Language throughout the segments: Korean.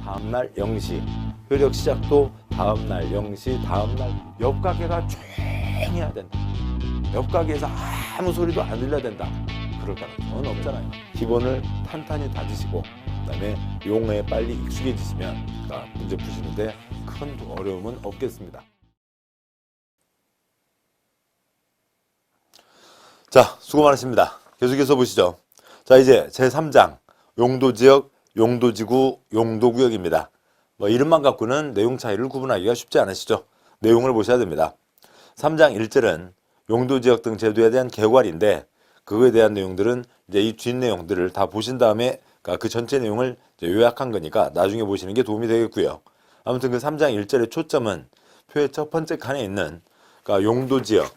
다음날 0시, 효력 시작도 다음날 0시, 다음날 옆 가게가 조용해야 된다. 옆 가게에서 아무 소리도 안 들려야 된다. 그럴 가능성은 없잖아요. 기본을 탄탄히 다지시고 그다음에 용어에 빨리 익숙해지시면 문제 푸시는데 큰 어려움은 없겠습니다. 자, 수고 많으십니다. 계속해서 보시죠. 자, 이제 제3장 용도지역, 용도지구, 용도구역입니다. 이름만 갖고는 내용 차이를 구분하기가 쉽지 않으시죠? 내용을 보셔야 됩니다. 3장 1절은 용도지역 등 제도에 대한 개괄인데 그거에 대한 내용들은 이제 이 뒷내용들을 다 보신 다음에 그 전체 내용을 이제 요약한 거니까 나중에 보시는 게 도움이 되겠고요. 아무튼 그 3장 1절의 초점은 표의 첫 번째 칸에 있는 용도지역,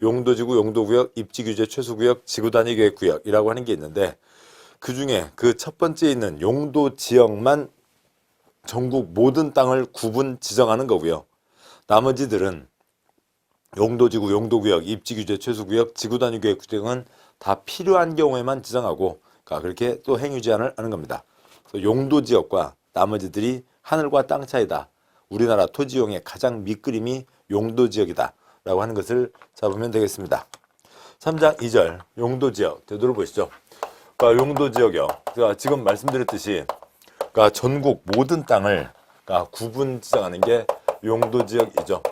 용도지구, 용도구역, 입지규제, 최소구역, 지구단위계획구역이라고 하는 게 있는데 그 중에 그 첫 번째에 있는 용도지역만 전국 모든 땅을 구분 지정하는 거고요. 나머지들은 용도지구, 용도구역, 입지규제, 최소구역, 지구단위계획구역은 다 필요한 경우에만 지정하고 그렇게 또 행위 제한을 하는 겁니다. 용도지역과 나머지들이 하늘과 땅 차이다. 우리나라 토지용의 가장 밑그림이 용도지역이다. 라고 하는 것을 잡으면 되겠습니다. 3장 2절 용도지역 되돌아 보시죠. 용도지역이요. 지금 말씀드렸듯이 전국 모든 땅을 구분 지정하는 게 용도지역이죠.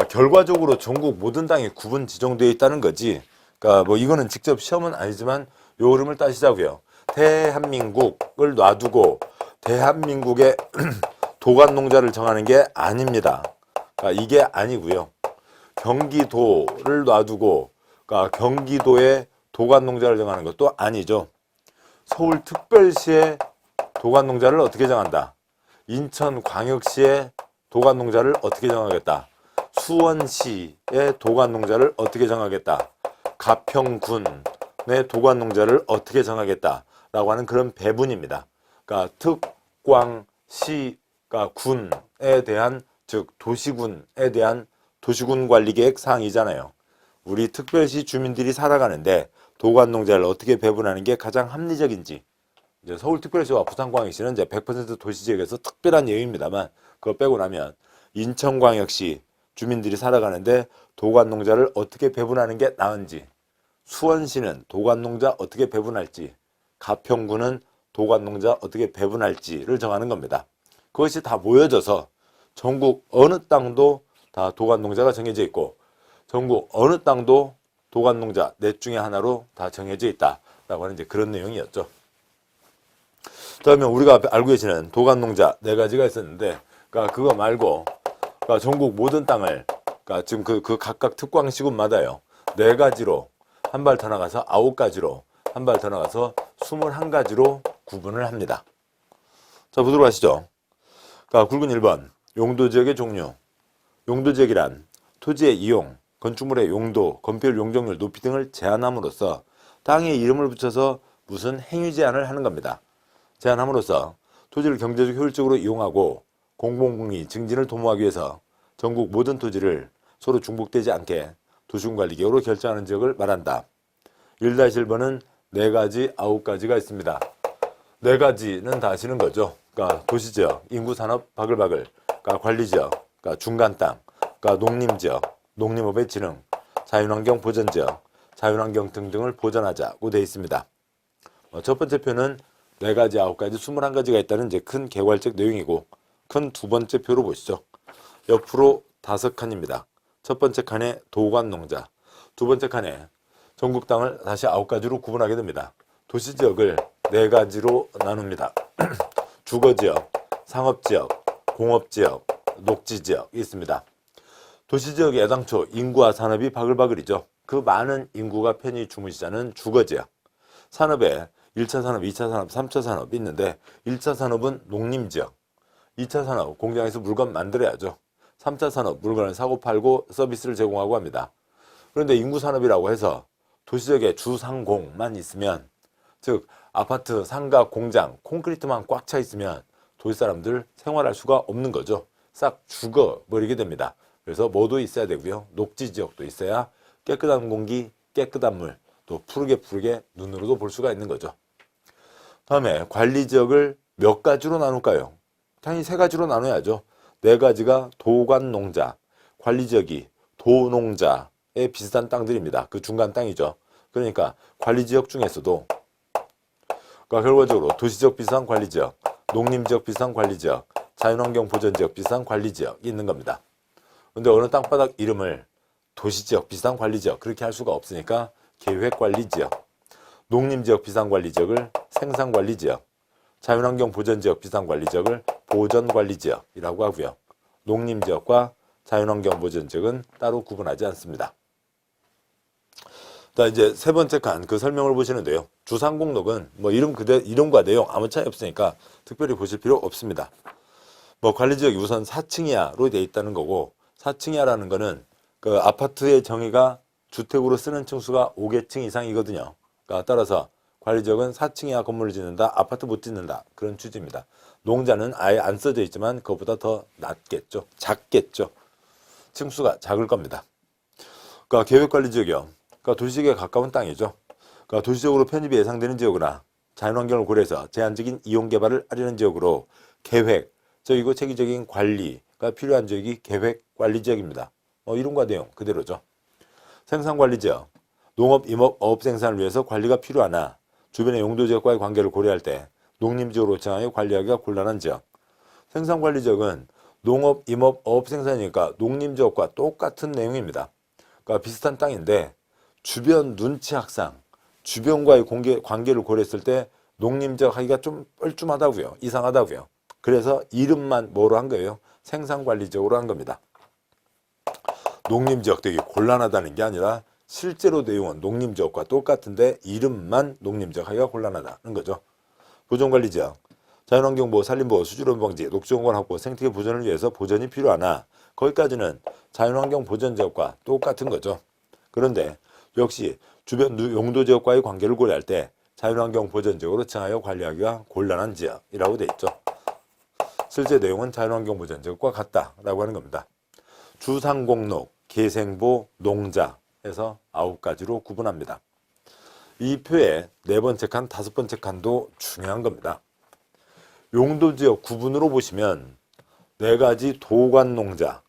결과적으로 전국 모든 땅이 구분 지정되어 있다는 거지. 이거는 직접 시험은 아니지만 요 흐름을 따시자고요. 대한민국을 놔두고 대한민국의 도관농자를 정하는 게 아닙니다. 이게 아니고요. 경기도를 놔두고 경기도의 도관농자를 정하는 것도 아니죠. 서울특별시의 도관농자를 어떻게 정한다? 인천광역시의 도관농자를 어떻게 정하겠다? 수원시의 도관농자를 어떻게 정하겠다? 가평군의 도관농자를 어떻게 정하겠다? 라고 하는 그런 배분입니다. 특광시, 군에 대한 즉 도시군에 대한 도시군 관리계획 사항이잖아요. 우리 특별시 주민들이 살아가는데 도관농자를 어떻게 배분하는 게 가장 합리적인지. 이제 서울특별시와 부산광역시는 이제 100% 도시지역에서 특별한 예외입니다만 그거 빼고 나면 인천광역시 주민들이 살아가는데 도관농자를 어떻게 배분하는 게 나은지, 수원시는 도관농자 어떻게 배분할지, 가평군은 도관농자 어떻게 배분할지를 정하는 겁니다. 그것이 다 모여져서 전국 어느 땅도 다 도관농자가 정해져 있고 전국 어느 땅도 도관농자 넷 중에 하나로 다 정해져 있다라고 하는 이제 그런 내용이었죠. 그러면 우리가 알고 계시는 도관농자 네 가지가 있었는데 그거 말고 전국 모든 땅을 지금 그 각각 특광시군마다요. 네 가지로 한 발 더 나가서 9가지로 한 발 더 나가서 21가지로 구분을 합니다. 자, 보도록 하시죠. 굵은 1번 용도지역의 종류. 용도지역이란 토지의 이용, 건축물의 용도, 건폐율, 용적률, 높이 등을 제한함으로써 땅에 이름을 붙여서 무슨 행위 제한을 하는 겁니다. 제한함으로써 토지를 경제적 효율적으로 이용하고 공공공의 증진을 도모하기 위해서 전국 모든 토지를 서로 중복되지 않게 도시군관리계획으로 결정하는 지역을 말한다. 1-1번은 4가지, 9가지가 있습니다. 4가지는 다 아시는 거죠. 도시지역, 인구산업 바글바글, 관리지역, 중간 땅, 농림지역, 농림업의 진흥, 자연환경 보전지역, 자연환경 등등을 보전하자고 되어 있습니다. 첫 번째 표는 4가지, 9가지, 21가지가 있다는 이제 큰 개괄적 내용이고 큰 두 번째 표로 보시죠. 옆으로 5칸입니다. 첫 번째 칸에 도관농자, 두 번째 칸에 전국 땅을 다시 9가지로 구분하게 됩니다. 도시지역을 4가지로 나눕니다. 주거지역, 상업지역, 공업지역, 녹지지역이 있습니다. 도시지역이 애당초 인구와 산업이 바글바글이죠. 그 많은 인구가 편히 주무시자는 주거지역. 산업에 1차 산업, 2차 산업, 3차 산업이 있는데 1차 산업은 농림지역, 2차 산업 공장에서 물건 만들어야죠. 3차 산업 물건을 사고 팔고 서비스를 제공하고 합니다. 그런데 인구산업이라고 해서 도시지역에 주상공만 있으면 즉 아파트, 상가, 공장, 콘크리트만 꽉 차 있으면 도시 사람들 생활할 수가 없는 거죠. 싹 죽어버리게 됩니다. 그래서 뭐도 있어야 되고요. 녹지지역도 있어야 깨끗한 공기, 깨끗한 물, 또 푸르게 눈으로도 볼 수가 있는 거죠. 다음에 관리지역을 몇 가지로 나눌까요? 당연히 세 가지로 나눠야죠. 네 가지가 도관농자, 관리지역이 도농자에 비슷한 땅들입니다. 그 중간 땅이죠. 그러니까 관리지역 중에서도 그러니까 결과적으로 도시지역 비슷한 관리지역, 농림지역 비슷한 관리지역, 자연환경 보전지역 비슷한 관리지역이 있는 겁니다. 근데 어느 땅바닥 이름을 도시지역 비슷한 관리지역 그렇게 할 수가 없으니까 계획관리지역, 농림지역 비슷한 관리지역을 생산관리지역, 자연환경 보전지역 비슷한 관리지역을 보전관리지역이라고 하고요. 농림지역과 자연환경 보전지역은 따로 구분하지 않습니다. 자, 이제 세 번째 칸 그 설명을 보시는데요. 주상공록은 뭐 이름과 내용 아무 차이 없으니까 특별히 보실 필요 없습니다. 뭐 관리지역이 우선 4층이하로 되어 있다는 거고 4층이하라는 거는 그 아파트의 정의가 주택으로 쓰는 층수가 5개층 이상이거든요. 그러니까 따라서 관리지역은 4층 이하 건물을 짓는다, 아파트 못 짓는다 그런 취지입니다. 농자는 아예 안 써져 있지만 그것보다 더 낮겠죠, 작겠죠. 층수가 작을 겁니다. 그러니까 계획관리지역이요. 그러니까 도시지역에 가까운 땅이죠. 그러니까 도시적으로 편입이 예상되는 지역이나 자연환경을 고려해서 제한적인 이용개발을 하려는 지역으로 계획적이고 체계적인 관리가 필요한 지역이 계획관리지역입니다. 이름과 내용 그대로죠. 생산관리지역, 농업, 임업, 어업 생산을 위해서 관리가 필요하나 주변의 용도지역과의 관계를 고려할 때 농림지역으로 정하여 관리하기가 곤란한 지역. 생산관리지역은 농업, 임업, 어업 생산이니까 농림지역과 똑같은 내용입니다. 그러니까 비슷한 땅인데 주변 눈치학상, 주변과의 관계를 고려했을 때 농림지역 하기가 좀 뻘쭘하다고요. 이상하다고요. 그래서 이름만 뭐로 한 거예요? 생산관리지역으로 한 겁니다. 농림지역 되게 곤란하다는 게 아니라 실제로 내용은 농림지역과 똑같은데 이름만 농림지역 하기가 곤란하다는 거죠. 보존관리지역, 자연환경보호, 산림보호, 수질오염방지, 녹지공간 확보, 생태계 보존을 위해서 보전이 필요하나 거기까지는 자연환경 보전지역과 똑같은 거죠. 그런데 역시 주변 용도지역과의 관계를 고려할 때 자연환경 보전지역으로 정하여 관리하기가 곤란한 지역이라고 되어 있죠. 실제 내용은 자연환경 보전지역과 같다라고 하는 겁니다. 주상공록, 계생보, 농자 해서 9가지로 구분합니다. 이 표의 네 번째 칸, 다섯 번째 칸도 중요한 겁니다. 용도지역 구분으로 보시면 네 가지 도관농자,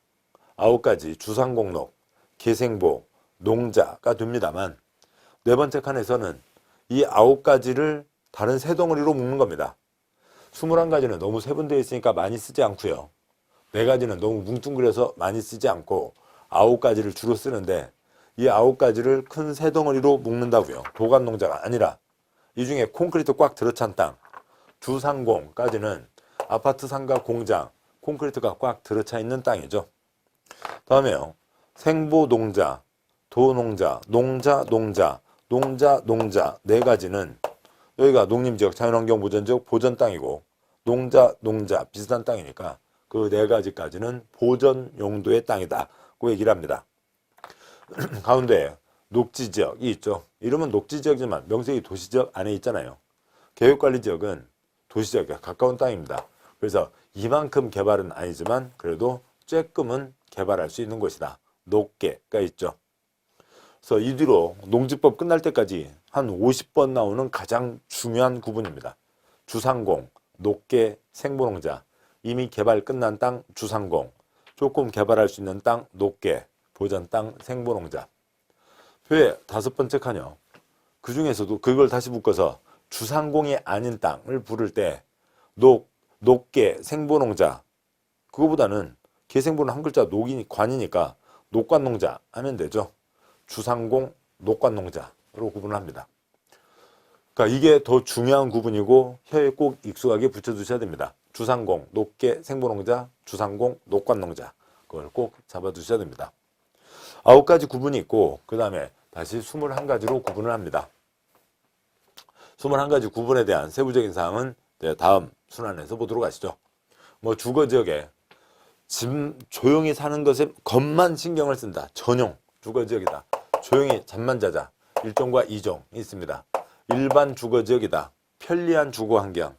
9가지 주상공록, 계생보, 농자가 됩니다만 네 번째 칸에서는 이 9가지를 다른 세 덩어리로 묶는 겁니다. 21가지는 너무 세분되어 있으니까 많이 쓰지 않고요. 네 가지는 너무 뭉뚱그려서 많이 쓰지 않고 9가지를 주로 쓰는데 이 9가지를 큰 세 덩어리로 묶는다고요. 도관농자가 아니라 이 중에 콘크리트 꽉 들어찬 땅, 주상공까지는 아파트, 상가, 공장, 콘크리트가 꽉 들어차 있는 땅이죠. 다음에요. 생보농자, 도농자, 농자, 네 가지는 여기가 농림지역, 자연환경보전지역 보전 땅이고 농자 비슷한 땅이니까 그 네 가지까지는 보전 용도의 땅이다고 얘기를 합니다. 가운데 녹지지역이 있죠. 이름은 녹지지역이지만 명색이 도시지역 안에 있잖아요. 계획관리지역은 도시지역에 가까운 땅입니다. 그래서 이만큼 개발은 아니지만 그래도 쬐끔은 개발할 수 있는 곳이다. 녹계가 있죠. 그래서 이 뒤로 농지법 끝날 때까지 한 50번 나오는 가장 중요한 구분입니다. 주상공, 녹계, 생보농자, 이미 개발 끝난 땅 주상공, 조금 개발할 수 있는 땅 녹계, 보전 땅 생보농자. 표의 다섯 번째 칸이요. 그 중에서도 그걸 다시 묶어서 주상공이 아닌 땅을 부를 때 녹계, 생보농자, 그거보다는 계생보는 한 글자 녹이 관이니까 녹관농자 하면 되죠. 주상공, 녹관농자로 구분을 합니다. 그러니까 이게 더 중요한 구분이고 혀에 꼭 익숙하게 붙여두셔야 됩니다. 주상공, 녹계, 생보농자, 주상공, 녹관농자. 그걸 꼭 잡아두셔야 됩니다. 9가지 구분이 있고 그 다음에 다시 21가지로 구분을 합니다. 21가지 구분에 대한 세부적인 사항은 다음 순환에서 보도록 하시죠. 뭐 주거지역에 조용히 사는 것만 신경을 쓴다. 전용 주거지역이다. 조용히 잠만 자자. 1종과 2종이 있습니다. 일반 주거지역이다. 편리한 주거환경.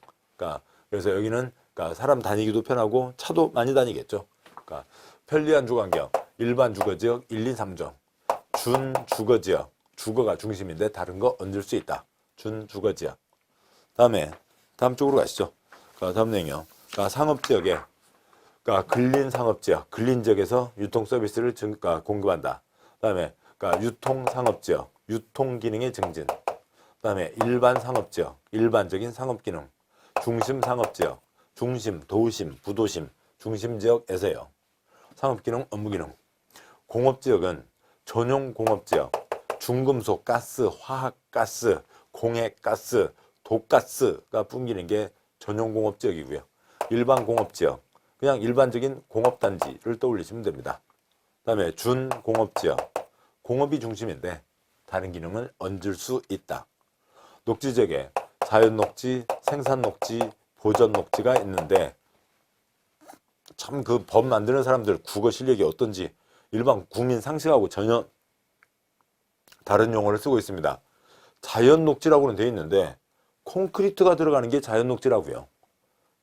그래서 여기는 사람 다니기도 편하고 차도 많이 다니겠죠. 편리한 주거환경. 일반 주거지역 1, 2, 3종. 준주거지역. 주거가 중심인데 다른 거 얹을 수 있다. 준주거지역. 다음 쪽으로 가시죠. 다음 내용이요. 그러니까 상업지역에, 그러니까 근린상업지역, 근린지역에서 유통서비스를 공급한다. 그다음에 그러니까 유통상업지역, 유통기능의 증진. 그다음에 일반상업지역, 일반적인 상업기능. 중심상업지역, 중심, 도심, 부도심, 중심지역에서요. 상업기능, 업무기능. 공업지역은 전용공업지역, 중금속, 가스, 화학가스, 공해가스, 독가스가 풍기는 게 전용공업지역이고요. 일반공업지역, 그냥 일반적인 공업단지를 떠올리시면 됩니다. 그 다음에 준공업지역, 공업이 중심인데 다른 기능을 얹을 수 있다. 녹지지역에 자연녹지, 생산녹지, 보전녹지가 있는데 참 그 법 만드는 사람들 국어 실력이 어떤지 일반 국민 상식하고 전혀 다른 용어를 쓰고 있습니다. 자연녹지라고는 되어 있는데 콘크리트가 들어가는 게 자연녹지라고요.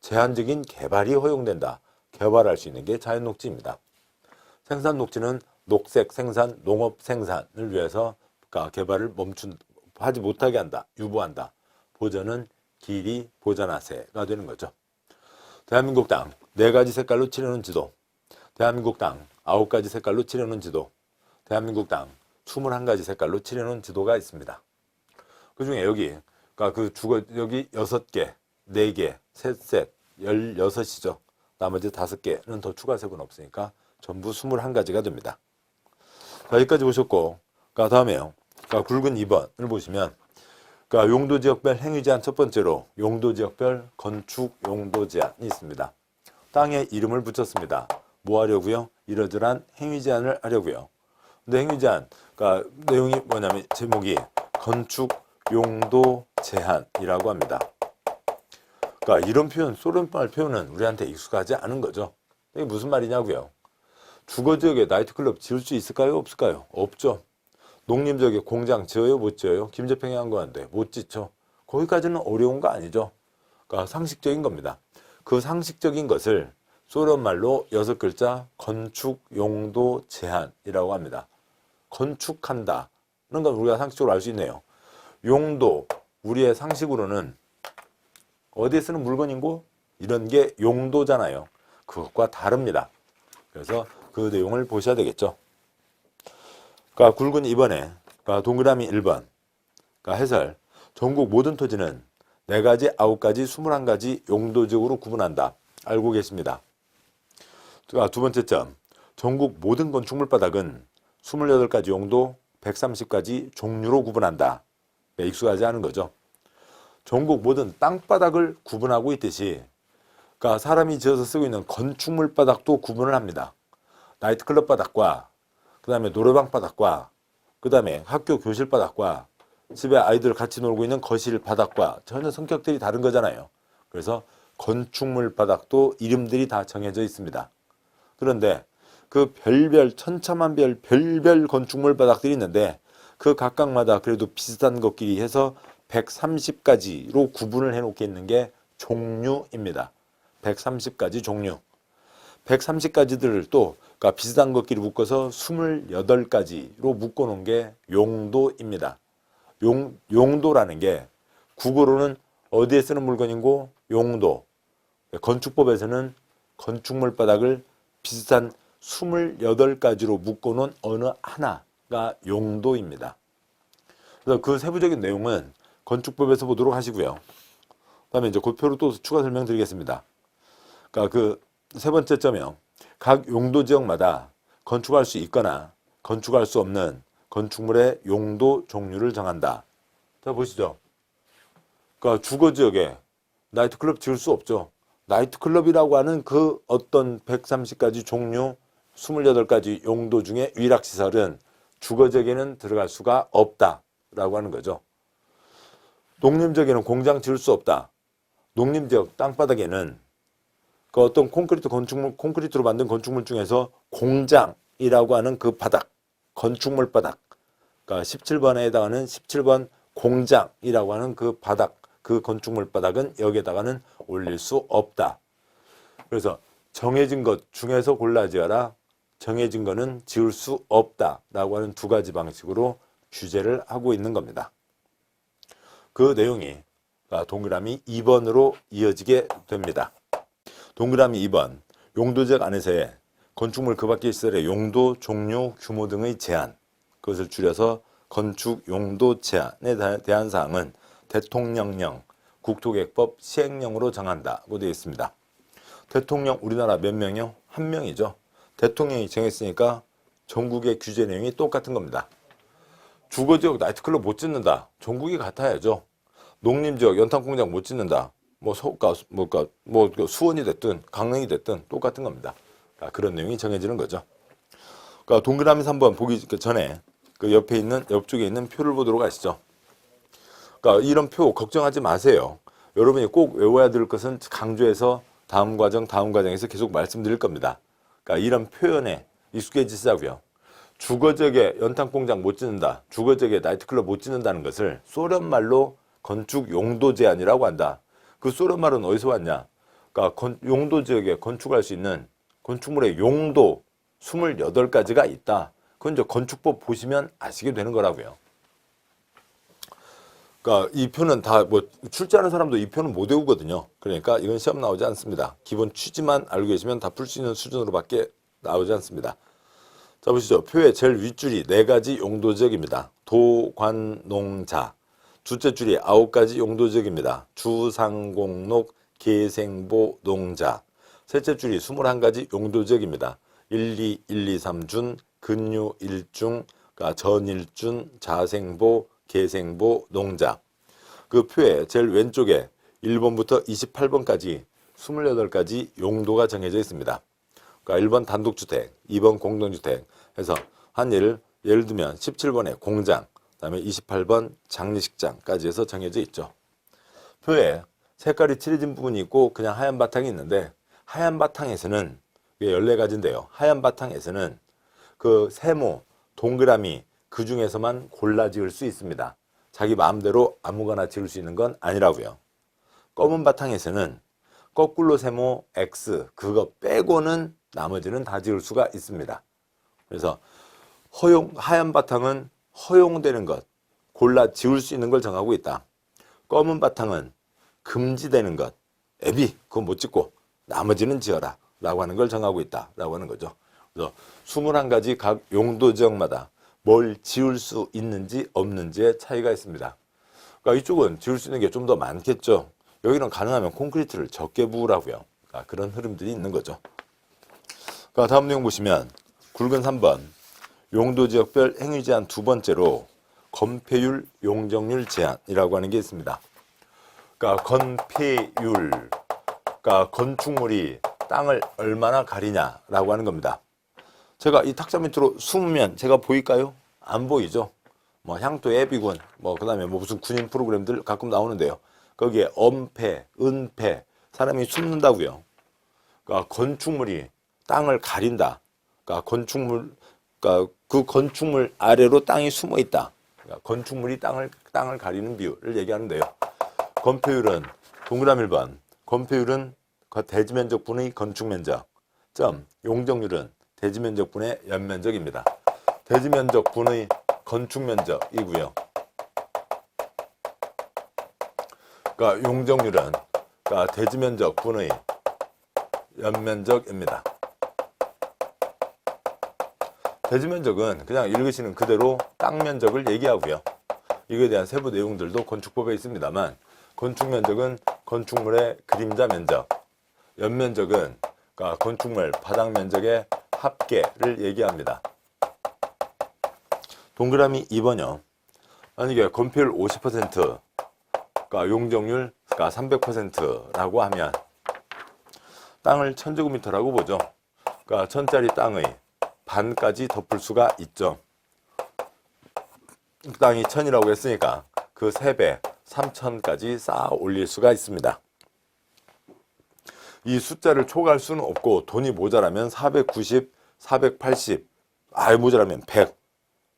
제한적인 개발이 허용된다. 개발할 수 있는 게 자연녹지입니다. 생산녹지는 녹색 생산, 농업 생산을 위해서 개발을 하지 못하게 한다. 유보한다. 보전은 길이 보전하세가 되는 거죠. 대한민국 땅 4가지 색깔로 칠해놓은 지도, 대한민국 땅 9가지 색깔로 칠해놓은 지도, 대한민국 땅 21가지 색깔로 칠해놓은 지도가 있습니다. 그 중에 여기, 여기 6개, 4개, 3셋, 16이죠. 나머지 5개는 더 추가색은 없으니까 전부 21가지가 됩니다. 자, 여기까지 보셨고, 다음에요. 굵은 2번을 보시면, 용도지역별 행위제한 첫 번째로 용도지역별 건축 용도제한이 있습니다. 땅에 이름을 붙였습니다. 뭐 하려고요? 이러저러한 행위제한을 하려고요. 근데 행위제한, 내용이 뭐냐면 제목이 건축 용도 제한이라고 합니다. 이런 표현, 소련말 표현은 우리한테 익숙하지 않은 거죠. 이게 무슨 말이냐고요? 주거지역에 나이트클럽 지을 수 있을까요? 없을까요? 없죠. 농림지역에 공장 지어요? 못 지어요? 김재평이 한 거한데 못 짓죠. 거기까지는 어려운 거 아니죠. 상식적인 겁니다. 그 상식적인 것을 소련말로 6글자 건축 용도 제한이라고 합니다. 건축한다. 그런 건 우리가 상식적으로 알 수 있네요. 용도, 우리의 상식으로는 어디에 쓰는 물건이고 이런 게 용도잖아요. 그것과 다릅니다. 그래서 그 내용을 보셔야 되겠죠. 굵은 2번에 동그라미 1번 해설. 전국 모든 토지는 4가지, 9가지, 21가지 용도지역으로 구분한다. 알고 계십니다. 두 번째 점. 전국 모든 건축물 바닥은 28가지 용도, 130가지 종류로 구분한다. 익숙하지 않은 거죠. 전국 모든 땅바닥을 구분하고 있듯이 사람이 지어서 쓰고 있는 건축물 바닥도 구분을 합니다. 나이트클럽 바닥과 그 다음에 노래방 바닥과 그 다음에 학교 교실 바닥과 집에 아이들 같이 놀고 있는 거실 바닥과 전혀 성격들이 다른 거잖아요. 그래서 건축물 바닥도 이름들이 다 정해져 있습니다. 그런데 그 별별 천차만별 별별 건축물 바닥들이 있는데 그 각각마다 그래도 비슷한 것끼리 해서 130가지로 구분을 해놓게 있는 게 종류입니다. 130가지 종류. 130가지들을 또 비슷한 것끼리 묶어서 28가지로 묶어놓은 게 용도입니다. 용도라는 게 국어로는 어디에 쓰는 물건이고 용도. 건축법에서는 건축물 바닥을 비슷한 28가지로 묶어놓은 어느 하나가 용도입니다. 그래서 그 세부적인 내용은 건축법에서 보도록 하시고요. 그다음에 이제 그 표로 또 추가 설명드리겠습니다. 그 세 번째 점이요. 각 용도 지역마다 건축할 수 있거나 건축할 수 없는 건축물의 용도 종류를 정한다. 자, 보시죠. 주거 지역에 나이트클럽 지을 수 없죠. 나이트클럽이라고 하는 그 어떤 130가지 종류 28가지 용도 중에 위락시설은 주거 지역에는 들어갈 수가 없다라고 하는 거죠. 농림지역에는 공장 지을 수 없다. 농림지역 땅바닥에는 어떤 콘크리트로 만든 건축물 중에서 공장이라고 하는 그 바닥, 건축물 바닥, 17번에 해당하는 17번 공장이라고 하는 그 바닥, 그 건축물 바닥은 여기에다가는 올릴 수 없다. 그래서 정해진 것 중에서 골라 지어라. 정해진 거는 지을 수 없다라고 하는 2가지 방식으로 규제를 하고 있는 겁니다. 그 내용이 동그라미 2번으로 이어지게 됩니다. 동그라미 2번 용도지역 안에서의 건축물 그 밖의 시설의 용도, 종류, 규모 등의 제한, 그것을 줄여서 건축 용도 제한에 대한 사항은 대통령령, 국토계획법 시행령으로 정한다고 되어 있습니다. 대통령 우리나라 몇 명이요? 한 명이죠. 대통령이 정했으니까 전국의 규제 내용이 똑같은 겁니다. 주거지역 나이트클럽 못 짓는다. 전국이 같아야죠. 농림지역 연탄공장 못 짓는다. 수원이 됐든 강릉이 됐든 똑같은 겁니다. 그런 내용이 정해지는 거죠. 그러니까 동그라미 3번 보기 전에 그 옆에 있는 옆쪽에 있는 표를 보도록 하시죠. 그러니까 이런 표 걱정하지 마세요. 여러분이 꼭 외워야 될 것은 강조해서 다음 과정에서 계속 말씀드릴 겁니다. 그러니까 이런 표현에 익숙해지시자고요. 주거지역에 연탄공장 못 짓는다, 주거지역에 나이트클럽 못 짓는다는 것을 소련 말로 건축 용도 제한이라고 한다. 그 소련 말은 어디서 왔냐? 그러니까 용도 지역에 건축할 수 있는 건축물의 용도 28가지가 있다. 그건 이제 건축법 보시면 아시게 되는 거라고요. 그러니까 이 표는 다 출제하는 사람도 이 표는 못 외우거든요. 그러니까 이건 시험 나오지 않습니다. 기본 취지만 알고 계시면 다 풀 수 있는 수준으로밖에 나오지 않습니다. 자, 보시죠. 표의 제일 윗줄이 4가지 용도지역입니다. 도, 관, 농, 자. 둘째 줄이 9가지 용도지역입니다. 주, 상, 공, 녹, 계생보, 농자. 셋째 줄이 21가지 용도지역입니다. 1, 2, 3, 준, 근유, 일중, 전일준, 자생보, 계생보, 농자. 그 표의 제일 왼쪽에 1번부터 28번까지 28가지 용도가 정해져 있습니다. 그러니까 1번 단독주택, 2번 공동주택 해서 예를 들면 17번에 공장, 그다음에 28번 장례식장까지 해서 정해져 있죠. 표에 색깔이 칠해진 부분이 있고 그냥 하얀 바탕이 있는데 하얀 바탕에서는 14가지인데요. 하얀 바탕에서는 그 세모, 동그라미 그 중에서만 골라 지을 수 있습니다. 자기 마음대로 아무거나 지을 수 있는 건 아니라고요. 검은 바탕에서는 거꾸로 세모 X 그거 빼고는 나머지는 다 지을 수가 있습니다. 그래서 하얀 바탕은 허용되는 것, 골라 지을 수 있는 걸 정하고 있다. 검은 바탕은 금지되는 것, 애비 그거 못 짓고 나머지는 지어라 라고 하는 걸 정하고 있다 라고 하는 거죠. 그래서 21가지 각 용도 지역마다 뭘 지을 수 있는지 없는지의 차이가 있습니다. 그러니까 이쪽은 지을 수 있는 게 좀 더 많겠죠. 여기는 가능하면 콘크리트를 적게 부으라고요. 그러니까 그런 흐름들이 있는 거죠. 그러니까 다음 내용 보시면 굵은 3번 용도지역별 행위 제한 두 번째로 건폐율, 용적률 제한이라고 하는 게 있습니다. 그러니까 건폐율, 그러니까 건축물이 땅을 얼마나 가리냐라고 하는 겁니다. 제가 이 탁자 밑으로 숨으면 제가 보일까요? 안 보이죠. 향토 예비군, 그다음에 무슨 군인 프로그램들 가끔 나오는데요. 거기에 엄폐, 은폐, 사람이 숨는다고요. 그러니까 건축물이 땅을 가린다. 그러니까 그 건축물 아래로 땅이 숨어 있다. 그러니까 건축물이 땅을 가리는 비율을 얘기하는데요. 건폐율은 동그라미 1번. 건폐율은 대지면적분의 건축면적. 용적률은 대지면적분의 연면적입니다. 대지면적분의 건축면적이고요. 그러니까 용적률은 대지면적분의 연면적입니다. 대지면적은 그냥 읽으시는 그대로 땅 면적을 얘기하고요. 이거에 대한 세부 내용들도 건축법에 있습니다만 건축면적은 건축물의 그림자 면적, 연면적은 건축물 바닥 면적의 합계를 얘기합니다. 동그라미 2번이요. 만약에 건폐율 50%, 용적률 300%라고 하면 땅을 1000제곱미터라고 보죠. 1000짜리 땅의 반까지 덮을 수가 있죠. 땅이 1000이라고 했으니까 그 3배, 3000까지 쌓아 올릴 수가 있습니다. 이 숫자를 초과할 수는 없고 돈이 모자라면 490, 480, 모자라면 100.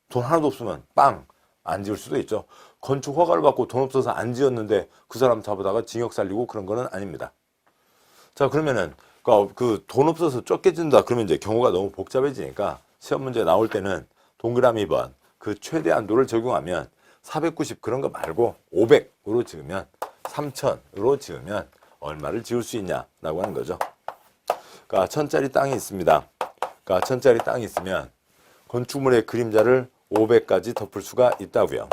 돈 하나도 없으면 빵! 안 지을 수도 있죠. 건축 허가를 받고 돈 없어서 안 지었는데 그 사람 잡아다가 징역 살리고 그런 거는 아닙니다. 자, 그러면은 그 돈 없어서 쫓겨진다 그러면 이제 경우가 너무 복잡해지니까 시험 문제 나올 때는 동그라미 2번 그 최대한도를 적용하면 490 그런 거 말고 500으로 지으면 3000으로 지으면 얼마를 지을 수 있냐라고 하는 거죠. 그러니까 1000짜리 땅이 있습니다. 그러니까 1000짜리 땅이 있으면 건축물의 그림자를 500까지 덮을 수가 있다고요.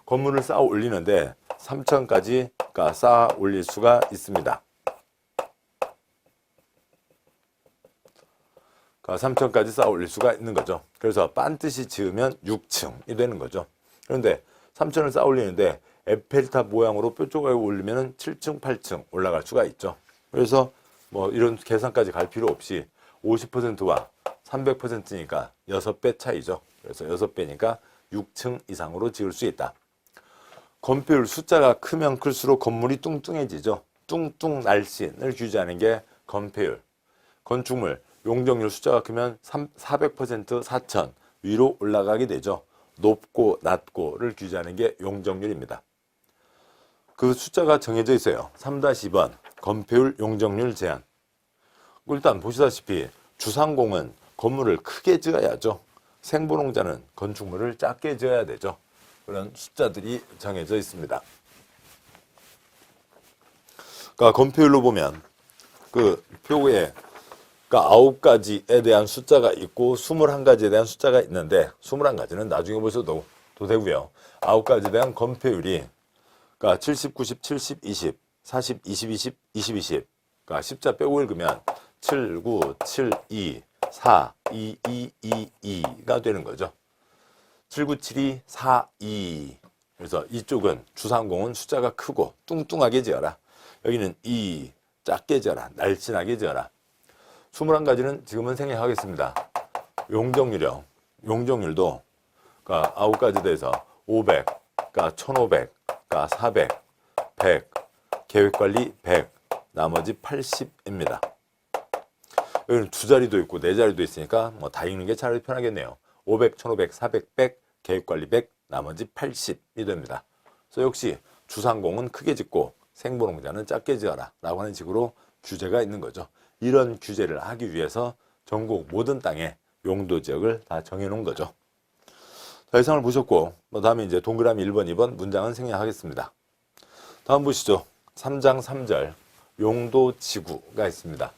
건물을 쌓아 올리는데 3000까지 그러니까 쌓아 올릴 수가 있습니다. 그러니까 3000까지 쌓아 올릴 수가 있는 거죠. 그래서 반드시 지으면 6층이 되는 거죠. 그런데 3000을 쌓아 올리는데 에펠탑 모양으로 뾰족하게 올리면 7층, 8층 올라갈 수가 있죠. 그래서 뭐 이런 계산까지 갈 필요 없이 50%와 300%니까 6배 차이죠. 그래서 6배니까 6층 이상으로 지을 수 있다. 건폐율 숫자가 크면 클수록 건물이 뚱뚱해지죠. 뚱뚱 날씬을 유지하는 게 건폐율. 건축물 용적률 숫자가 크면 400%, 4000 위로 올라가게 되죠. 높고 낮고를 규제하는 게 용적률입니다. 그 숫자가 정해져 있어요. 3-2번 건폐율 용적률 제한. 일단 보시다시피 주상공은 건물을 크게 지어야죠. 생보농자는 건축물을 작게 지어야 되죠. 그런 숫자들이 정해져 있습니다. 그러니까 건폐율로 보면 그 표에 그러니까 9가지에 대한 숫자가 있고 21가지에 대한 숫자가 있는데 21가지는 나중에 보셔도 되고요. 9가지에 대한 건폐율이 그러니까 70, 90, 70, 20, 40, 20, 20, 20, 20 그러니까 10자 빼고 읽으면 7, 9, 7, 2, 4, 2, 2, 2, 2가 되는 거죠. 7, 9, 7, 2, 4, 2 그래서 이쪽은 주상공은 숫자가 크고 뚱뚱하게 지어라. 여기는 2, 작게 지어라. 날씬하게 지어라. 21가지는 지금은 생략하겠습니다. 용적률이요. 용적률도 그러니까 9가지 돼서 500, 그러니까 1500, 그러니까 400, 100, 계획관리 100, 나머지 80입니다. 여기는 두 자리도 있고 네 자리도 있으니까 뭐 다 읽는 게 차라리 편하겠네요. 500, 1500, 400, 100, 계획관리 100, 나머지 80이 됩니다. 그래서 역시 주상공은 크게 짓고 생보농자는 작게 지어라 라고 하는 식으로 규제가 있는 거죠. 이런 규제를 하기 위해서 전국 모든 땅에 용도 지역을 다 정해놓은 거죠. 자, 이상을 보셨고 다음에 이제 동그라미 1번, 2번 문장은 생략하겠습니다. 다음 보시죠. 3장 3절 용도 지구가 있습니다.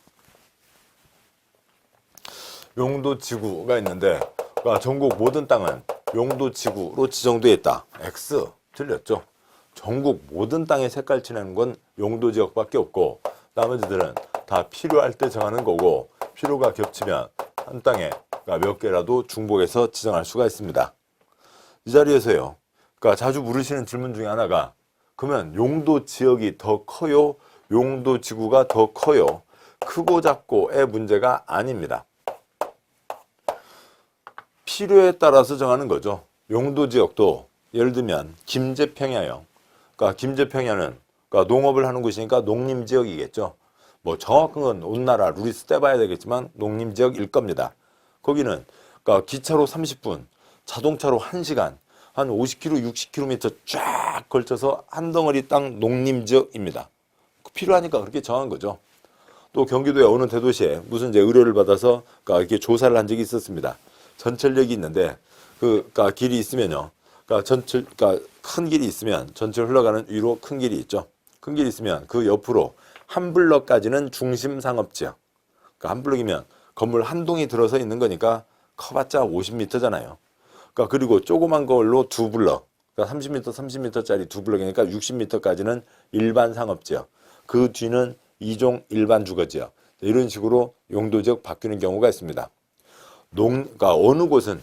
용도 지구가 있는데 그러니까 전국 모든 땅은 용도 지구로 지정되어 있다. X 틀렸죠. 전국 모든 땅에 색깔 칠하는 건 용도 지역밖에 없고 나머지들은 다 필요할 때 정하는 거고 필요가 겹치면 한 땅에 몇 개라도 중복해서 지정할 수가 있습니다. 이 자리에서요. 그러니까 자주 물으시는 질문 중에 하나가 그러면 용도 지역이 더 커요? 용도 지구가 더 커요? 크고 작고의 문제가 아닙니다. 필요에 따라서 정하는 거죠. 용도 지역도 예를 들면 김제평야요. 그러니까 김제평야는 그러니까 농업을 하는 곳이니까 농림지역이겠죠. 뭐 정확한 건 온나라 루리스 떼봐야 되겠지만 농림지역일 겁니다. 거기는 그러니까 기차로 30분, 자동차로 1시간, 한 50km, 60km 쫙 걸쳐서 한 덩어리 땅 농림지역입니다. 필요하니까 그렇게 정한 거죠. 또 경기도의 어느 대도시에 무슨 이제 의뢰를 받아서 그러니까 이렇게 조사를 한 적이 있었습니다. 전철역이 있는데 그러니까 길이 있으면요. 그러니까 큰 길이 있으면 전철 흘러가는 위로 큰 길이 있죠. 큰 길이 있으면 그 옆으로 한 블럭까지는 중심 상업지역. 그러니까 한 블럭이면 건물 한 동이 들어서 있는 거니까 커봤자 50m잖아요. 그러니까 그리고 조그만 걸로 두 블럭. 그러니까 30m, 30m짜리 두 블럭이니까 60m까지는 일반 상업지역. 그 뒤는 2종 일반 주거지역. 이런 식으로 용도지역 바뀌는 경우가 있습니다. 그러니까 어느 곳은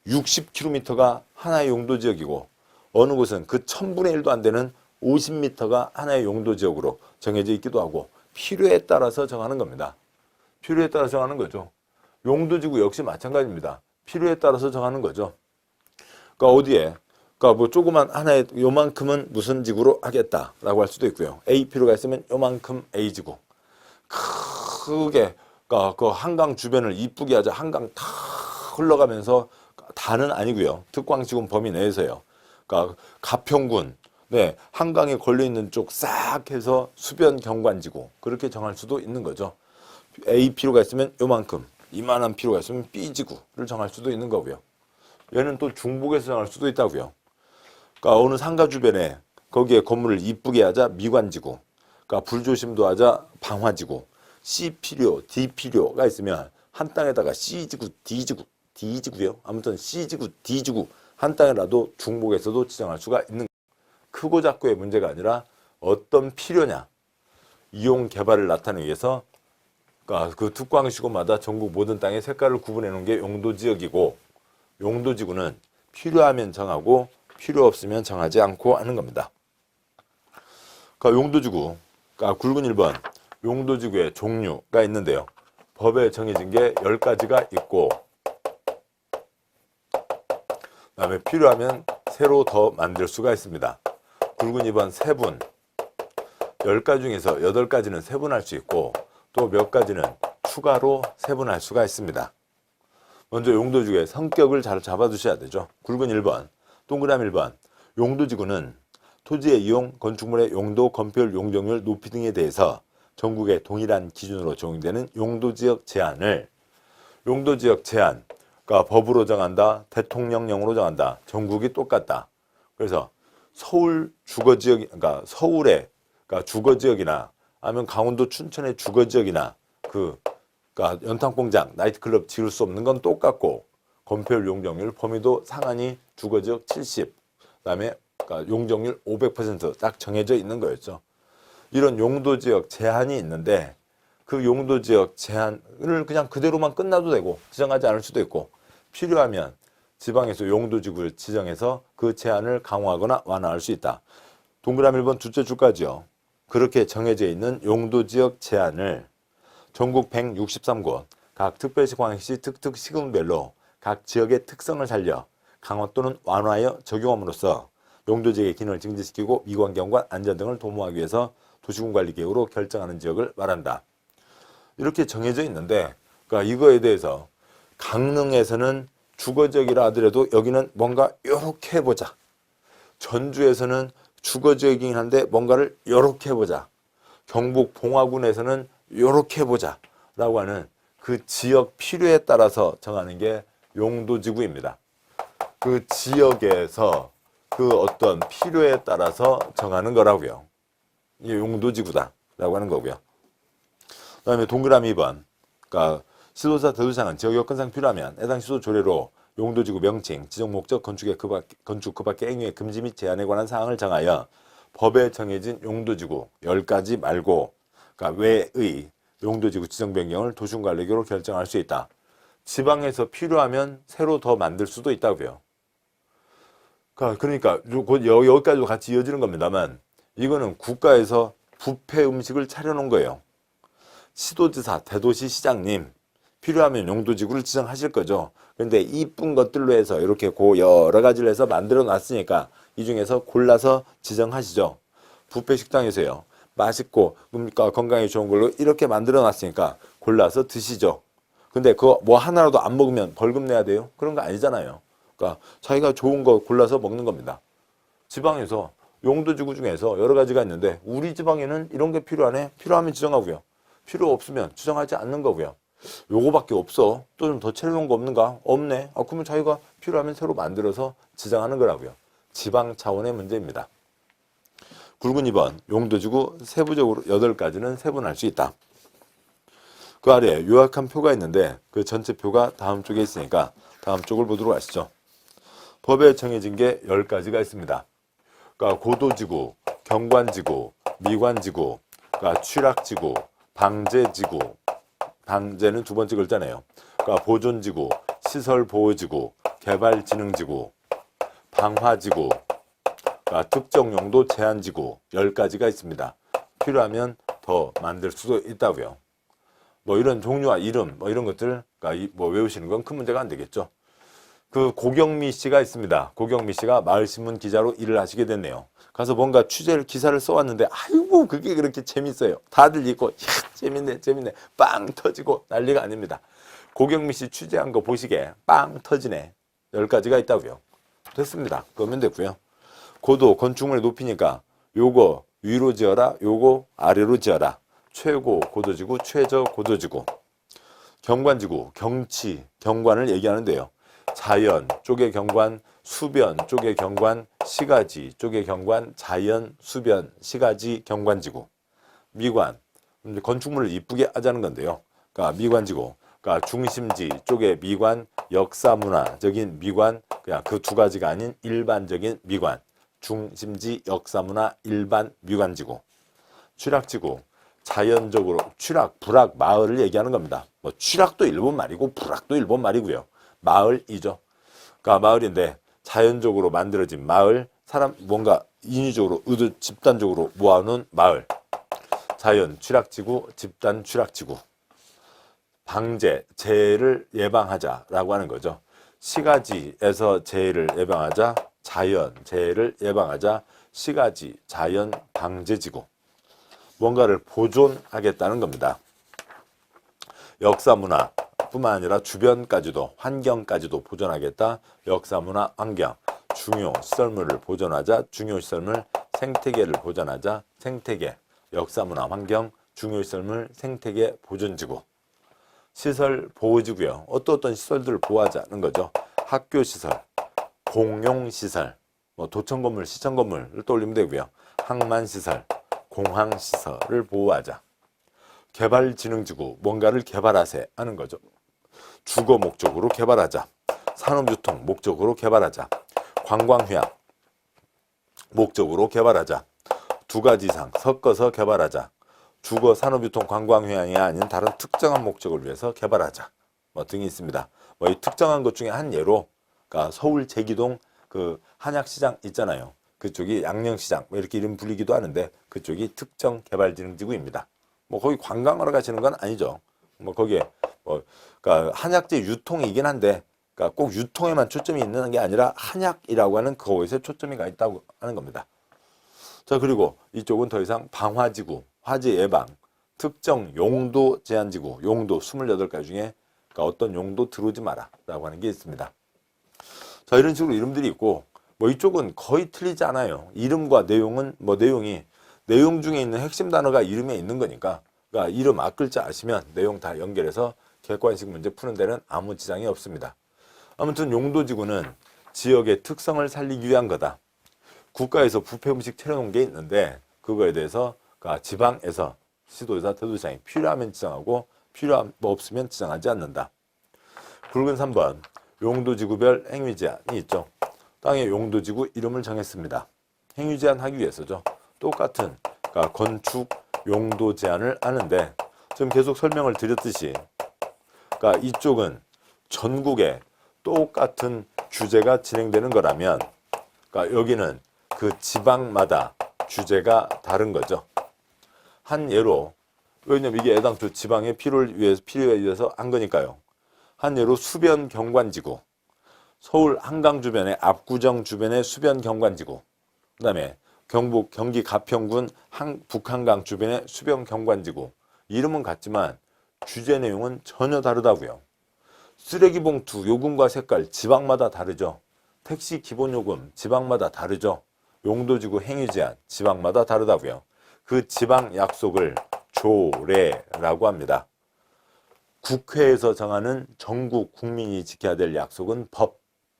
60km가 하나의 용도지역이고 어느 곳은 그 1000분의 1도 안 되는 50m가 하나의 용도지역으로 정해져 있기도 하고 필요에 따라서 정하는 겁니다. 필요에 따라서 정하는 거죠. 용도지구 역시 마찬가지입니다. 필요에 따라서 정하는 거죠. 그러니까 어디에 그러니까 뭐 조그만 하나의 요만큼은 무슨 지구로 하겠다라고 할 수도 있고요. A 필요가 있으면 요만큼 A지구. 크게 그러니까 그 한강 주변을 이쁘게 하자. 한강 다 흘러가면서 다는 아니고요. 특광지구 범위 내에서요. 그러니까 가평군 네, 한강에 걸려있는 쪽 싹 해서 수변 경관지구 그렇게 정할 수도 있는 거죠. A 필요가 있으면 요만큼 이만한 필요가 있으면 B지구를 정할 수도 있는 거고요. 얘는 또 중복해서 정할 수도 있다고요. 그러니까 어느 상가 주변에 거기에 건물을 이쁘게 하자 미관지구 그러니까 불조심도 하자 방화지구. C 필요, D 필요가 있으면 한 땅에다가 C지구, D지구요. 아무튼 C지구, D지구 한 땅에라도 중복에서도 지정할 수가 있는 거예요. 크고 작고의 문제가 아니라 어떤 필요냐. 이용 개발을 나타내기 위해서 그러니까 그 특광시구마다 전국 모든 땅의 색깔을 구분해 놓은 게 용도지역이고 용도지구는 필요하면 정하고 필요 없으면 정하지 않고 하는 겁니다. 그러니까 용도지구, 그러니까 굵은 1번 용도지구의 종류가 있는데요. 법에 정해진 게 10가지가 있고 그다음에 필요하면 새로 더 만들 수가 있습니다. 굵은 2번 세분 10가지 중에서 8가지는 세분할 수 있고 또 몇 가지는 추가로 세분할 수가 있습니다. 먼저 용도지구의 성격을 잘 잡아두셔야 되죠. 굵은 1번, 동그라미 1번 용도지구는 토지의 이용, 건축물의 용도, 건폐율, 용적률, 높이 등에 대해서 전국의 동일한 기준으로 적용되는 용도지역 제한을 용도지역 제한, 그러니까 법으로 정한다, 대통령령으로 정한다, 전국이 똑같다. 그래서 서울 주거지역, 그러니까 서울의 그러니까 주거지역이나 아니면 강원도 춘천의 주거지역이나 그러니까 연탄공장, 나이트클럽 지을 수 없는 건 똑같고 건폐율, 용적률, 범위도 상한이 주거지역 70, 그다음에 그러니까 용적률 500% 정해져 있는 거였죠. 이런 용도지역 제한이 있는데 그 용도지역 제한을 그냥 그대로만 끝나도 되고 지정하지 않을 수도 있고 필요하면 지방에서 용도지구를 지정해서 그 제한을 강화하거나 완화할 수 있다. 동그라미 1번 둘째 줄까지요. 그렇게 정해져 있는 용도지역 제한을 전국 163곳 각 특별시 광역시 특특시군별로 각 지역의 특성을 살려 강화 또는 완화하여 적용함으로써 용도지역의 기능을 증진시키고 미관경과 안전 등을 도모하기 위해서 도시군관리계획으로 결정하는 지역을 말한다. 이렇게 정해져 있는데 그러니까 이거에 대해서 강릉에서는 주거지역이라 하더라도 여기는 뭔가 이렇게 해보자. 전주에서는 주거지역이긴 한데 뭔가를 이렇게 해보자. 경북 봉화군에서는 이렇게 해보자 라고 하는 그 지역 필요에 따라서 정하는 게 용도지구입니다. 그 지역에서 그 어떤 필요에 따라서 정하는 거라고요. 이게 용도지구다 라고 하는 거고요. 그 다음에 동그라미 2번 그러니까 시도사 대도시장은 지역 여건상 필요하면 해당 시도 조례로 용도지구 명칭, 지정 목적, 건축 그 밖의 행위의 금지 및 제한에 관한 사항을 정하여 법에 정해진 용도지구 10가지 말고 그러니까 외의 용도지구 지정 변경을 도시군관리계획으로 결정할 수 있다. 지방에서 필요하면 새로 더 만들 수도 있다고요. 그러니까 여기까지도 같이 이어지는 겁니다만 이거는 국가에서 뷔페 음식을 차려놓은 거예요. 시도지사, 대도시시장님 필요하면 용도지구를 지정하실 거죠. 그런데 이쁜 것들로 해서 이렇게 여러 가지를 해서 만들어 놨으니까 이 중에서 골라서 지정하시죠. 뷔페 식당에서요. 맛있고 건강에 좋은 걸로 이렇게 만들어 놨으니까 골라서 드시죠. 근데 그거 뭐 하나라도 안 먹으면 벌금 내야 돼요? 그런 거 아니잖아요. 그러니까 자기가 좋은 거 골라서 먹는 겁니다. 지방에서 용도지구 중에서 여러 가지가 있는데 우리 지방에는 이런 게 필요하네. 필요하면 지정하고요. 필요 없으면 지정하지 않는 거고요. 요거밖에 없어. 또 좀 더 채워놓은 거 없는가? 없네. 그러면 자기가 필요하면 새로 만들어서 지정하는 거라고요. 지방 차원의 문제입니다. 굵은 2번 용도지구 세부적으로 8가지는 세분할 수 있다. 그 아래에 요약한 표가 있는데 그 전체 표가 다음 쪽에 있으니까 다음 쪽을 보도록 하시죠. 법에 정해진 게 10가지가 있습니다. 그러니까 고도지구, 경관지구, 미관지구, 그러니까 취락지구, 방제지구, 방제는 두 번째 글자네요. 그러니까 보존지구, 시설보호지구, 개발진흥지구, 방화지구, 그러니까 특정용도 제한지구 10가지가 있습니다. 필요하면 더 만들 수도 있다고요. 뭐 이런 종류와 이름 뭐 이런 것들 그러니까 뭐 외우시는 건 큰 문제가 안 되겠죠. 그 고경미 씨가 있습니다. 고경미 씨가 마을신문 기자로 일을 하시게 됐네요. 가서 뭔가 기사를 써왔는데 아이고 그게 그렇게 재밌어요. 다들 읽고 야 재밌네 빵 터지고 난리가 아닙니다. 고경미 씨 취재한 거 보시게 빵 터지네. 10가지가 있다고요. 됐습니다. 그러면 됐고요. 고도 건축물의 높이니까 요거 위로 지어라 요거 아래로 지어라. 최고 고도지구 최저 고도지구. 경관지구 경치 경관을 얘기하는데요. 자연 쪽의 경관, 수변 쪽의 경관, 시가지 쪽의 경관, 자연, 수변, 시가지, 경관지구. 미관. 건축물을 이쁘게 하자는 건데요. 그러니까 미관지구. 그러니까 중심지 쪽의 미관, 역사문화적인 미관, 그냥 그 두 가지가 아닌 일반적인 미관. 중심지, 역사문화, 일반 미관지구. 취락지구. 자연적으로 취락, 불악, 마을을 얘기하는 겁니다. 뭐 취락도 일본 말이고 불악도 일본 말이고요. 마을이죠. 그러니까 마을인데 자연적으로 만들어진 마을, 사람 뭔가 인위적으로 집단적으로 모아놓은 마을. 자연 취락지구, 집단 취락지구. 방제, 재해를 예방하자라고 하는 거죠. 시가지에서 재해를 예방하자, 자연 재해를 예방하자, 시가지, 자연 방제지구. 뭔가를 보존하겠다는 겁니다. 역사문화뿐만 아니라 주변까지도, 환경까지도 보존하겠다. 역사문화, 환경. 중요 시설물을 보존하자, 중요 시설물, 생태계를 보존하자, 생태계, 역사문화, 환경, 중요 시설물, 생태계 보존지구. 시설 보호지구요. 어떤 시설들을 보호하자는 거죠. 학교시설, 공용시설, 뭐 도청건물, 시청건물을 떠올리면 되고요. 항만시설, 공항시설을 보호하자. 개발진흥지구, 뭔가를 개발하세 하는 거죠. 주거 목적으로 개발하자. 산업유통 목적으로 개발하자. 관광휴양 목적으로 개발하자. 두 가지 이상 섞어서 개발하자. 주거, 산업유통, 관광휴양이 아닌 다른 특정한 목적을 위해서 개발하자. 뭐 등이 있습니다. 뭐 이 특정한 것 중에 한 예로, 그러니까 서울 제기동 그 한약시장 있잖아요. 그쪽이 양령시장 뭐 이렇게 이름 불리기도 하는데 그쪽이 특정 개발진흥지구입니다. 뭐 거기 관광하러 가시는 건 아니죠. 뭐 거기에 뭐 그러니까 한약재 유통이긴 한데, 그러니까 꼭 유통에만 초점이 있는 게 아니라 한약이라고 하는 그것에 초점이 가 있다고 하는 겁니다. 자, 그리고 이쪽은 더 이상 방화지구, 화재 예방, 특정 용도 제한지구, 용도 28가지 중에 그러니까 어떤 용도 들어오지 마라 라고 하는 게 있습니다. 자, 이런 식으로 이름들이 있고, 뭐 이쪽은 거의 틀리지 않아요. 이름과 내용은 뭐 내용이 내용 중에 있는 핵심 단어가 이름에 있는 거니까, 그러니까 이름 앞글자 아시면 내용 다 연결해서 객관식 문제 푸는 데는 아무 지장이 없습니다. 아무튼 용도지구는 지역의 특성을 살리기 위한 거다. 국가에서 부패 음식 차려놓은 게 있는데 그거에 대해서 그러니까 지방에서 시도지사, 대도시장이 필요하면 지정하고 필요함 뭐 없으면 지정하지 않는다. 굵은 3번 용도지구별 행위 제한이 있죠. 땅의 용도지구 이름을 정했습니다. 행위 제한하기 위해서죠. 똑같은 그러니까 건축 용도 제한을 하는데 지금 계속 설명을 드렸듯이 그러니까 이쪽은 전국에 똑같은 규제가 진행되는 거라면 그러니까 여기는 그 지방마다 규제가 다른 거죠. 한 예로, 왜냐면 이게 애당초 지방의 필요에 의해서 한 거니까요. 한 예로 수변 경관지구, 서울 한강 주변의 압구정 주변의 수변 경관지구, 그 다음에 경북 경기 가평군 북한강 주변의 수변 경관지구. 이름은 같지만 규제 내용은 전혀 다르다고요. 쓰레기 봉투 요금과 색깔 지방마다 다르죠. 택시 기본요금 지방마다 다르죠. 용도지구 행위 제한 지방마다 다르다고요. 그 지방 약속을 조례라고 합니다. 국회에서 정하는 전국 국민이 지켜야 될 약속은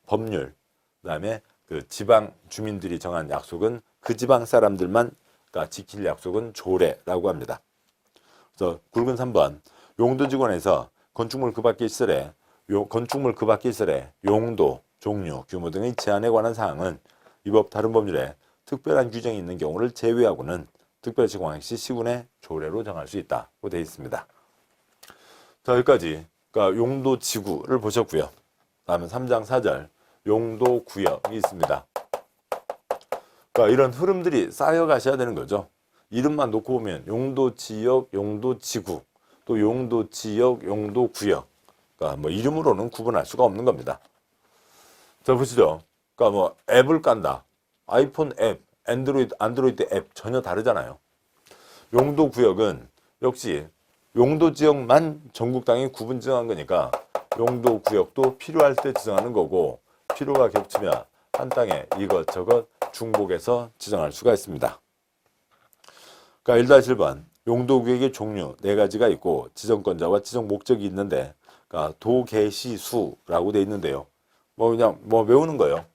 법률. 그다음에 그 지방 주민들이 정한 약속은 그 지방 사람들만 그러니까 지킬 약속은 조례라고 합니다. 그래서 굵은 3번 용도지구에서 건축물 그 밖의 시설에 용도, 종류, 규모 등의 제한에 관한 사항은 이 법 다른 법률에 특별한 규정이 있는 경우를 제외하고는 특별시 공항시 시군의 조례로 정할 수 있다고 되어 있습니다. 자, 여기까지 그러니까 용도지구를 보셨고요. 다음은 3장 4절 용도구역이 있습니다. 그러니까 이런 흐름들이 쌓여가셔야 되는 거죠. 이름만 놓고 보면 용도지역, 용도지구, 또 용도지역, 용도구역. 그러니까 뭐 이름으로는 구분할 수가 없는 겁니다. 자, 보시죠. 그러니까 뭐 앱을 깐다. 아이폰 앱, 안드로이드 앱 전혀 다르잖아요. 용도구역은 역시 용도지역만 전국 땅에 구분 지정한 거니까 용도구역도 필요할 때 지정하는 거고 필요가 겹치면 한 땅에 이것저것 중복해서 지정할 수가 있습니다. 그러니까 1-1번 용도구역의 종류 4가지가 있고 지정권자와 지정 목적이 있는데 그러니까 도계시수라고 돼 있는데요. 뭐 그냥 뭐 외우는 거예요.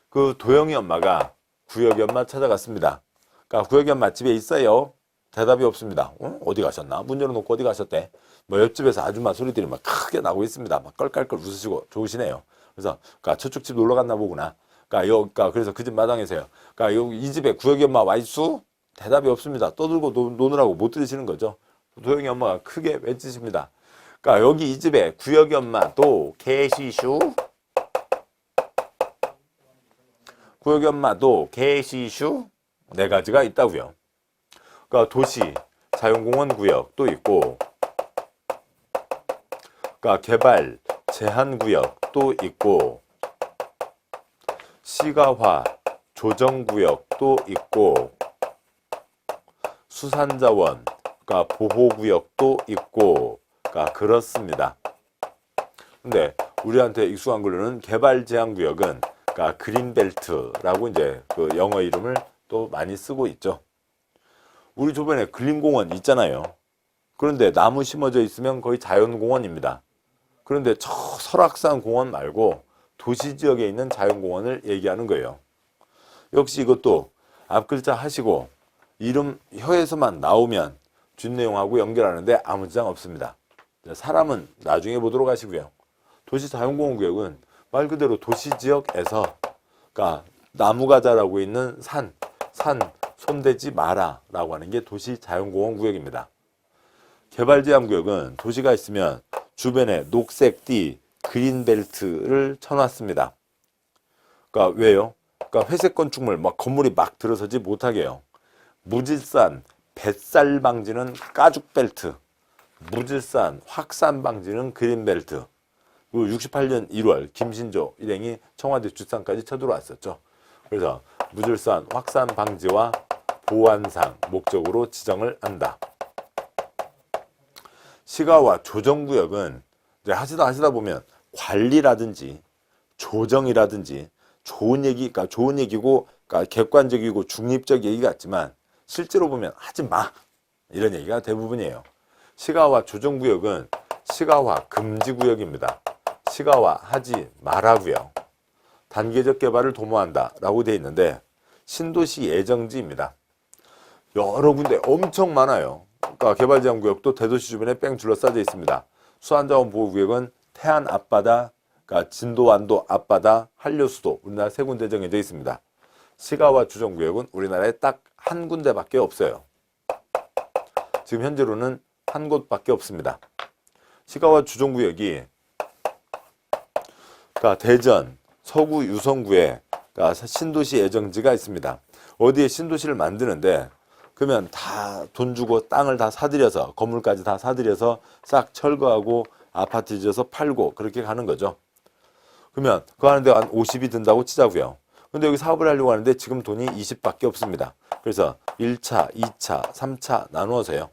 그 도영이 엄마가 구역이 엄마 찾아갔습니다. 그러니까 구역이 엄마 집에 있어요. 대답이 없습니다. 어디 가셨나? 문 열어놓고 어디 가셨대? 뭐 옆집에서 아줌마 소리들이 막 크게 나고 있습니다. 막 깔깔깔 웃으시고 좋으시네요. 그래서 그러니까 저쪽 집 놀러 갔나 보구나. 그러니까 그래서 그 집 마당에서요. 그러니까 여기 이 집에 구혁이 엄마 와 있수? 대답이 없습니다. 떠들고 노느라고 못 들으시는 거죠. 도영이 엄마가 크게 외치십니다. 그러니까 여기 이 집에 구혁이 엄마도 계시슈? 구혁이 엄마도 계시슈? 네 가지가 있다고요. 그러니까 도시, 자연공원 구역도 있고, 그러니까 개발, 제한 구역도 있고, 시가화, 조정 구역도 있고, 수산자원, 그러니까 보호구역도 있고, 그러니까 그렇습니다. 근데 우리한테 익숙한 걸로는 개발 제한 구역은 그러니까 그린벨트라고 이제 그 영어 이름을 또 많이 쓰고 있죠. 우리 주변에 근린공원 있잖아요. 그런데 나무 심어져 있으면 거의 자연공원입니다. 그런데 저 설악산 공원 말고 도시 지역에 있는 자연공원을 얘기하는 거예요. 역시 이것도 앞글자 하시고 이름 혀에서만 나오면 뒷내용하고 연결하는데 아무 지장 없습니다. 사람은 나중에 보도록 하시고요. 도시 자연공원 구역은 말 그대로 도시 지역에서 그러니까 나무가 자라고 있는 산 손대지 마라 라고 하는 게 도시 자연공원 구역입니다. 개발 제한 구역은 도시가 있으면 주변에 녹색띠 그린벨트를 쳐놨습니다. 그러니까 왜요? 그러니까 회색 건축물 막 건물이 막 들어서지 못하게 해요. 무질산 뱃살 방지는 가죽벨트, 무질산 확산 방지는 그린벨트. 그리고 68년 1월 김신조 일행이 청와대 주상까지 쳐들어왔었죠. 그래서 무질산 확산 방지와 보완상 목적으로 지정을 한다. 시가와 조정구역은 이제 하시다 보면 관리라든지 조정이라든지 좋은 얘기, 그러니까 좋은 얘기고, 그러니까 객관적이고 중립적 얘기 같지만 실제로 보면 하지 마 이런 얘기가 대부분이에요. 시가와 조정구역은 시가화 금지구역입니다. 시가화 하지 말라고요. 단계적 개발을 도모한다 라고 되어 있는데 신도시 예정지입니다. 여러 군데 엄청 많아요. 그러니까 개발제한구역도 대도시 주변에 뺑 둘러싸여 있습니다. 수안자원 보호구역은 태안 앞바다, 그러니까 진도완도 앞바다, 한려수도 우리나라 세 군데 정해져 있습니다. 시가와 조정구역은 우리나라에 딱 한 군데밖에 없어요. 지금 현재로는 한 곳밖에 없습니다. 시가와 조정구역이 그러니까 대전, 서구 유성구에 그러니까 신도시 예정지가 있습니다. 어디에 신도시를 만드는데 그러면 다 돈 주고 땅을 다 사들여서 건물까지 다 사들여서 싹 철거하고 아파트 지어서 팔고 그렇게 가는 거죠. 그러면 그거 하는데 한 50이 든다고 치자고요. 근데 여기 사업을 하려고 하는데 지금 돈이 20밖에 없습니다. 그래서 1차, 2차, 3차 나누어서요.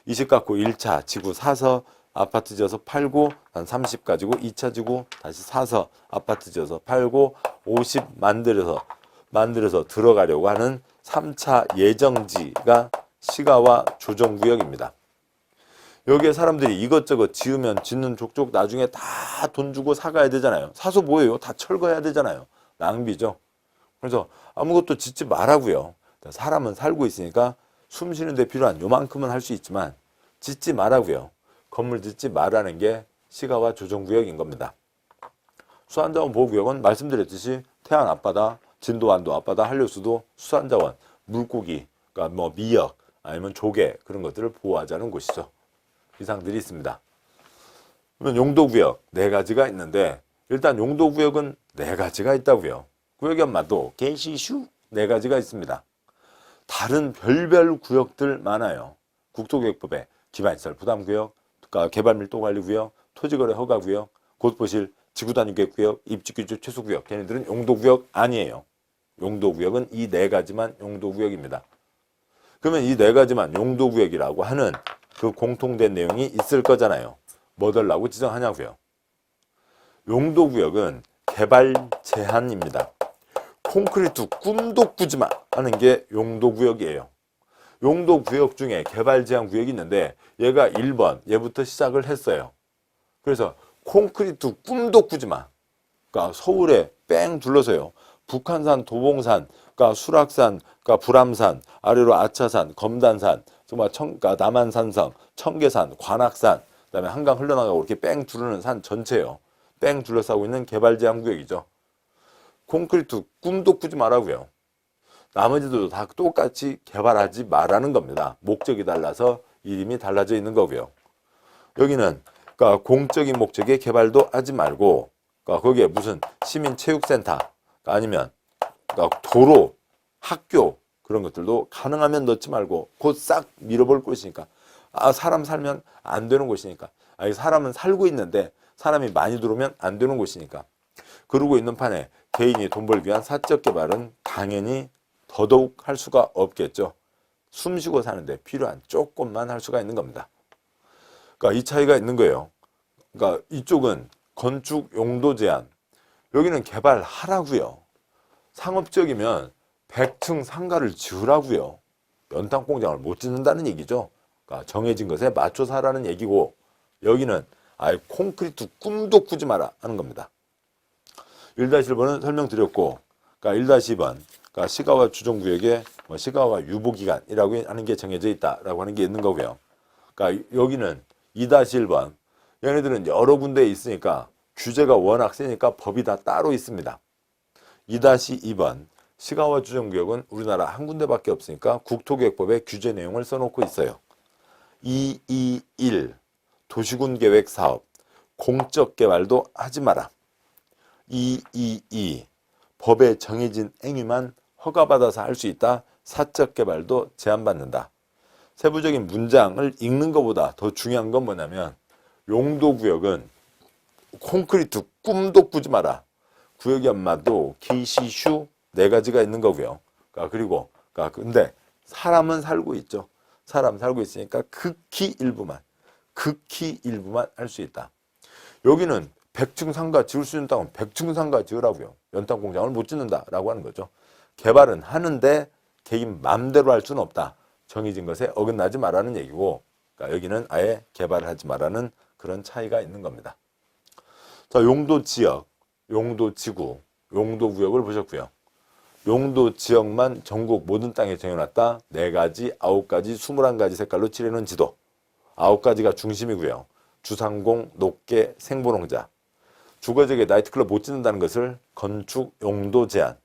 20 갖고 1차 지구 사서 아파트 지어서 팔고 한 30 가지고 2차 지구 다시 사서 아파트 지어서 팔고 50 만들어서 들어가려고 하는 3차 예정지가 시가와 조정구역입니다. 여기에 사람들이 이것저것 지으면 짓는 족족 나중에 다 돈 주고 사가야 되잖아요. 사서 뭐예요? 다 철거해야 되잖아요. 낭비죠. 그래서 아무것도 짓지 말라고요. 사람은 살고 있으니까 숨 쉬는 데 필요한 요만큼은 할 수 있지만 짓지 말라고요. 건물 짓지 말라는 게 시가와 조정구역인 겁니다. 수안자원 보호구역은 말씀드렸듯이 태안 앞바다, 진도완도 앞바다, 한려수도, 수산자원, 물고기, 그러니까 뭐 미역, 아니면 조개 그런 것들을 보호하자는 곳이죠. 이상들이 있습니다. 그러면 용도구역 4가지가 있는데 일단 용도구역은 4가지가 있다고요. 구역이 엄마도 계시슈 4가지가 있습니다. 다른 별별 구역들 많아요. 국토교역법에 기반시설 부담구역, 그러니까 개발밀도관리구역, 토지거래 허가구역, 곳보실, 지구단위계획구역, 입지규제 최소구역 걔네들은 용도구역 아니에요. 용도구역은 이 4가지만 용도구역입니다. 그러면 이 4가지만 용도구역이라고 하는 그 공통된 내용이 있을 거잖아요. 뭐들라고 지정하냐고요. 용도구역은 개발 제한입니다. 콘크리트 꿈도 꾸지 마 하는 게 용도구역이에요. 용도구역 중에 개발 제한 구역이 있는데 얘가 1번 얘부터 시작을 했어요. 그래서 콘크리트 꿈도 꾸지 마. 그러니까 서울에 뺑 둘러서요. 북한산, 도봉산, 그러니까 수락산, 그러니까 불암산, 아래로 아차산, 검단산, 정말 그러니까 남한산성, 청계산, 관악산, 그다음에 한강 흘러나가고 이렇게 뺑 두르는 산 전체요. 뺑 둘러싸고 있는 개발 제한 구역이죠. 콘크리트 꿈도 꾸지 말라고요. 나머지도 다 똑같이 개발하지 말라는 겁니다. 목적이 달라서 이름이 달라져 있는 거고요. 여기는 그러니까 공적인 목적의 개발도 하지 말고, 그러니까 거기에 무슨 시민체육센터 아니면 그러니까 도로, 학교 그런 것들도 가능하면 넣지 말고 곧 싹 밀어볼 곳이니까. 사람 살면 안 되는 곳이니까. 사람은 살고 있는데 사람이 많이 들어오면 안 되는 곳이니까. 그러고 있는 판에 개인이 돈 벌기 위한 사적 개발은 당연히 더더욱 할 수가 없겠죠. 숨 쉬고 사는데 필요한 조금만 할 수가 있는 겁니다. 그러니까 이 차이가 있는 거예요. 그러니까 이쪽은 건축 용도 제한, 여기는 개발하라고요. 상업적이면 100층 상가를 지으라고요. 연탄 공장을 못 짓는다는 얘기죠. 그러니까 정해진 것에 맞춰서 하라는 얘기고, 여기는 아예 콘크리트 꿈도 꾸지 마라 하는 겁니다. 1-1번은 설명드렸고, 그러니까 1-2번, 그러니까 시가와 주정구역에 시가와 유보기간이라고 하는 게 정해져 있다라고 하는 게 있는 거고요. 그러니까 여기는 2-1번, 얘네들은 여러 군데에 있으니까 규제가 워낙 세니까 법이 다 따로 있습니다. 2-2번, 시가와 주정구역은 우리나라 한 군데밖에 없으니까 국토계획법에 규제 내용을 써놓고 있어요. 221, 도시군계획사업, 공적개발도 하지 마라. 222, 법에 정해진 행위만 허가받아서 할 수 있다. 사적개발도 제한받는다. 세부적인 문장을 읽는 것보다 더 중요한 건 뭐냐면, 용도구역은 콘크리트 꿈도 꾸지 마라. 구역이 엄마도 기시슈 4가지가 있는 거고요. 그리고 근데 사람은 살고 있죠. 사람 살고 있으니까 극히 일부만 할 수 있다. 여기는 100층 상가 지을 수 있는 땅은 100층 상가 지으라고요. 연탄 공장을 못 짓는다라고 하는 거죠. 개발은 하는데 개인 맘대로 할 수는 없다. 정해진 것에 어긋나지 말라는 얘기고, 그러니까 여기는 아예 개발을 하지 말라는 그런 차이가 있는 겁니다. 자, 용도 지역, 용도 지구, 용도 구역을 보셨고요. 용도 지역만 전국 모든 땅에 정해놨다. 4가지, 9가지, 21가지 색깔로 칠해놓은 지도. 9가지가 중심이고요. 주상공, 녹계, 생보농자. 주거지역에 나이트클럽 못 짓는다는 것을 건축 용도 제한.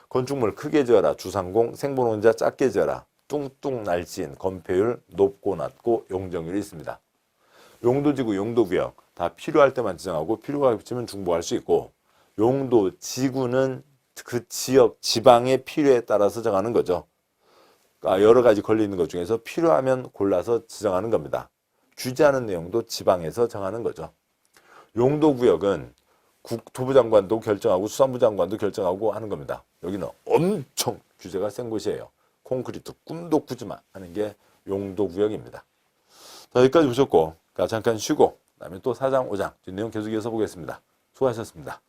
건축물 크게 지어라. 주상공, 생보농자 작게 지어라. 뚱뚱 날씬, 건폐율 높고 낮고 용적률이 있습니다. 용도지구, 용도구역 다 필요할 때만 지정하고 필요가 없으면 중복할 수 있고, 용도지구는 그 지역, 지방의 필요에 따라서 정하는 거죠. 그러니까 여러 가지 걸리는 것 중에서 필요하면 골라서 지정하는 겁니다. 규제하는 내용도 지방에서 정하는 거죠. 용도구역은 국토부 장관도 결정하고 수산부 장관도 결정하고 하는 겁니다. 여기는 엄청 규제가 센 곳이에요. 콘크리트 꿈도 꾸지 마 하는 게 용도구역입니다. 자, 여기까지 보셨고, 잠깐 쉬고 그다음에 또 4장, 5장 뒷내용 계속 이어서 보겠습니다. 수고하셨습니다.